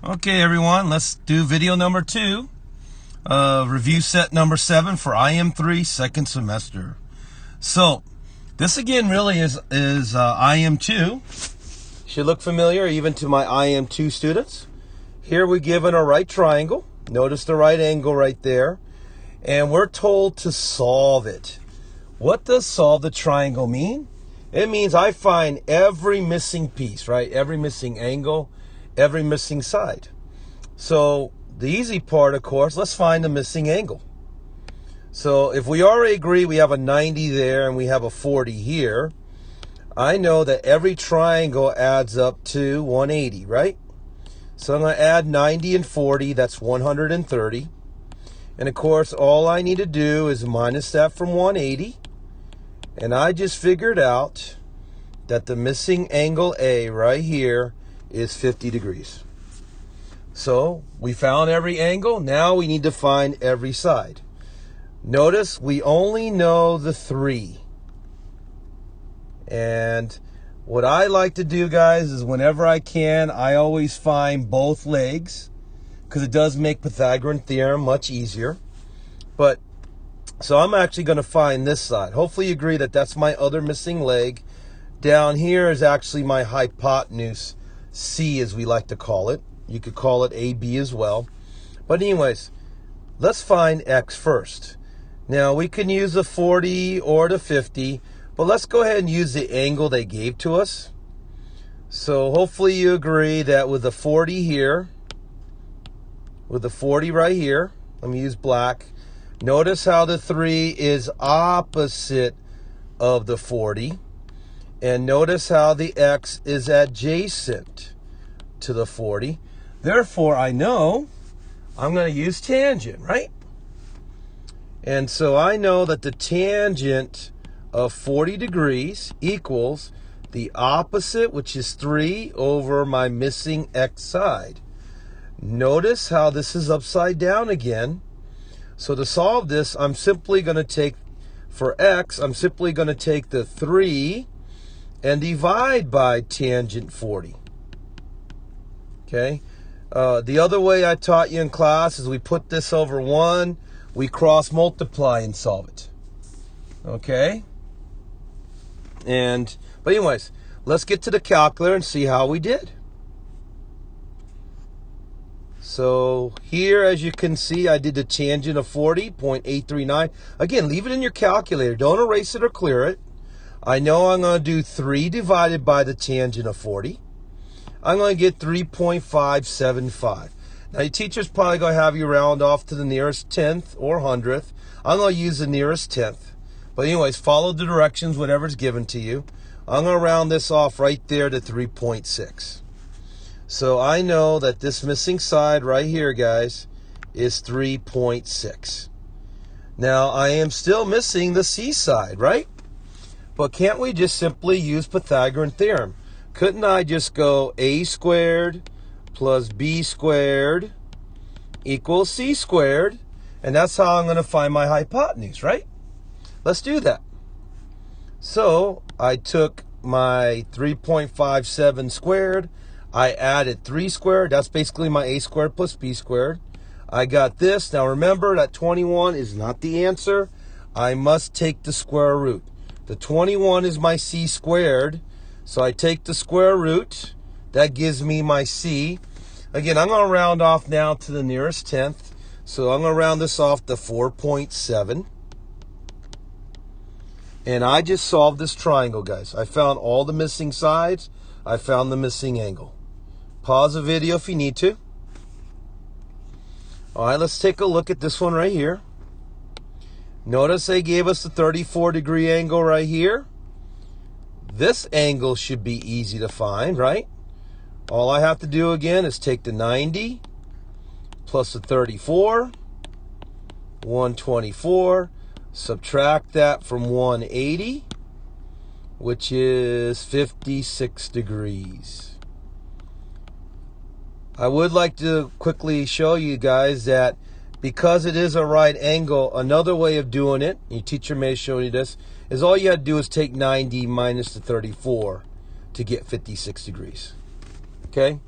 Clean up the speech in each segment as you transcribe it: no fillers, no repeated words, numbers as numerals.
Okay, everyone, let's do video number 2, review set number 7 for IM3 second semester. So, this again really is IM2. Should look familiar even to my IM2 students. Here we're given a right triangle. Notice the right angle right there. And we're told to solve it. What does solve the triangle mean? It means I find every missing piece, right? Every missing angle, every missing side. So the easy part, of course, let's find the missing angle. So if we already agree we have a 90 there and we have a 40 here, I know that every triangle adds up to 180, right? So I'm going to add 90 and 40, that's 130. And of course, all I need to do is minus that from 180. And I just figured out that the missing angle A right here is 50 degrees. So we found every angle. Now we need to find every side. Notice we only know the 3. And what I like to do, guys, is whenever I can, I always find both legs, because it does make Pythagorean theorem much easier. But so I'm actually going to find this side. Hopefully you agree that that's my other missing leg. Down here is actually my hypotenuse, C as we like to call it. You could call it AB as well. But anyways, let's find X first. Now we can use the 40 or the 50, but let's go ahead and use the angle they gave to us. So hopefully you agree that with the 40 here, with the 40 right here, let me use black. Notice how the 3 is opposite of the 40. And notice how the X is adjacent to the 40. Therefore, I know I'm going to use tangent, right? And so I know that the tangent of 40 degrees equals the opposite, which is 3, over my missing X side. Notice how this is upside down again. So to solve this, I'm simply going to take, for X, I'm simply going to take the 3 and divide by tangent 40. Okay? The other way I taught you in class is we put this over 1, we cross multiply and solve it. Okay? But anyways, let's get to the calculator and see how we did. So here, as you can see, I did the tangent of 40.839. Again, leave it in your calculator. Don't erase it or clear it. I know I'm going to do 3 divided by the tangent of 40. I'm going to get 3.575. Now, your teacher's probably going to have you round off to the nearest tenth or hundredth. I'm going to use the nearest tenth. But anyways, follow the directions, whatever's given to you. I'm going to round this off right there to 3.6. So I know that this missing side right here, guys, is 3.6. Now, I am still missing the C side, right? But can't we just simply use Pythagorean theorem? Couldn't I just go A squared plus B squared equals C squared? And that's how I'm going to find my hypotenuse, right? Let's do that. So I took my 3.57 squared. I added 3 squared. That's basically my A squared plus B squared. I got this. Now remember that 21 is not the answer. I must take the square root. The 21 is my C squared. So I take the square root. That gives me my C. Again, I'm going to round off now to the nearest tenth. So I'm going to round this off to 4.7. And I just solved this triangle, guys. I found all the missing sides. I found the missing angle. Pause the video if you need to. All right, let's take a look at this one right here. Notice they gave us the 34-degree angle right here. This angle should be easy to find, right? All I have to do again is take the 90 plus the 34, 124, subtract that from 180, which is 56 degrees. I would like to quickly show you guys that because it is a right angle, another way of doing it, your teacher may have shown you this, is all you have to do is take 90 minus the 34 to get 56 degrees. Okay?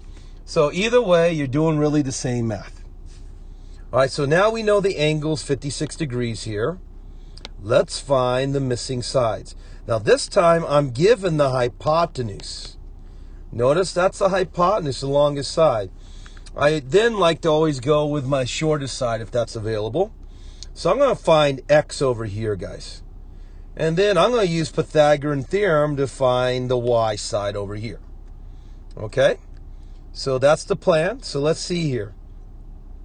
So either way, you're doing really the same math. All right, so now we know the angle's 56 degrees here. Let's find the missing sides. Now this time I'm given the hypotenuse. Notice that's the hypotenuse, the longest side. I then like to always go with my shortest side if that's available. So I'm going to find x over here, guys. And then I'm going to use Pythagorean theorem to find the y side over here. Okay? So that's the plan. So let's see here.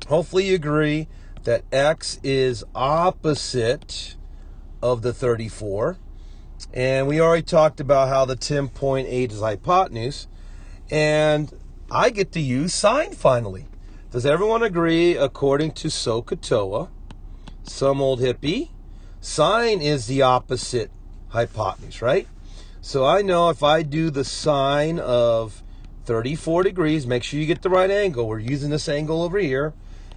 Hopefully you agree that x is opposite of the 34. And we already talked about how the 10.8 is hypotenuse. And I get to use sine finally. Does everyone agree, according to SOHCAHTOA, some old hippie, sine is the opposite hypotenuse, right? So I know if I do the sine of 34 degrees, make sure you get the right angle. We're using this angle over here.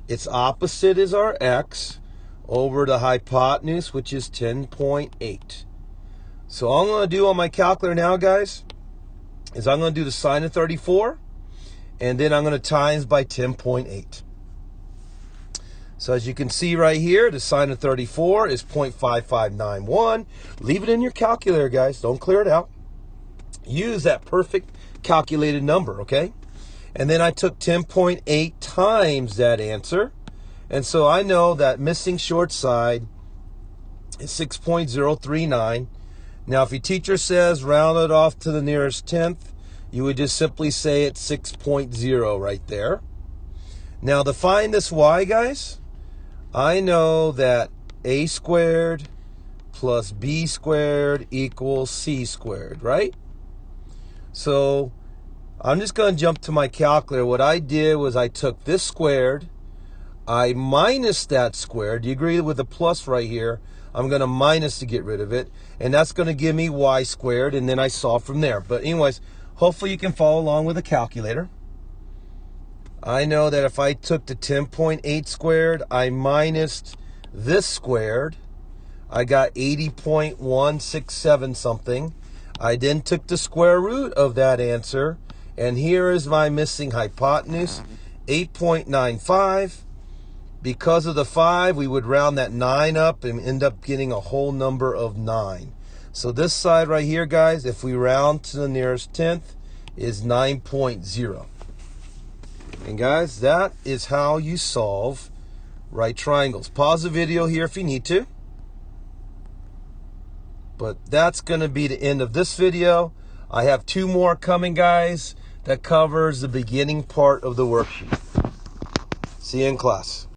Its opposite is our x over the hypotenuse, which is 10.8. So all I'm going to do on my calculator now, guys, is I'm going to do the sine of 34, and then I'm going to times by 10.8. So as you can see right here, the sine of 34 is 0.5591. Leave it in your calculator, guys. Don't clear it out. Use that perfect calculated number, okay? And then I took 10.8 times that answer. And so I know that missing short side is 6.039. Now, if your teacher says round it off to the nearest tenth, you would just simply say it's 6.0 right there. Now, to find this y, guys, I know that a squared plus b squared equals c squared, right? So I'm just going to jump to my calculator. What I did was I took this squared, I minus that squared. Do you agree with the plus right here? I'm going to minus to get rid of it, and that's going to give me y squared, and then I solve from there. But anyways, hopefully you can follow along with a calculator. I know that if I took the 10.8 squared, I minused this squared, I got 80.167 something. I then took the square root of that answer, and here is my missing hypotenuse, 8.95. Because of the 5, we would round that 9 up and end up getting a whole number of 9. So this side right here, guys, if we round to the nearest tenth, is 9.0. And guys, that is how you solve right triangles. Pause the video here if you need to. But that's going to be the end of this video. I have 2 more coming, guys, that covers the beginning part of the worksheet. See you in class.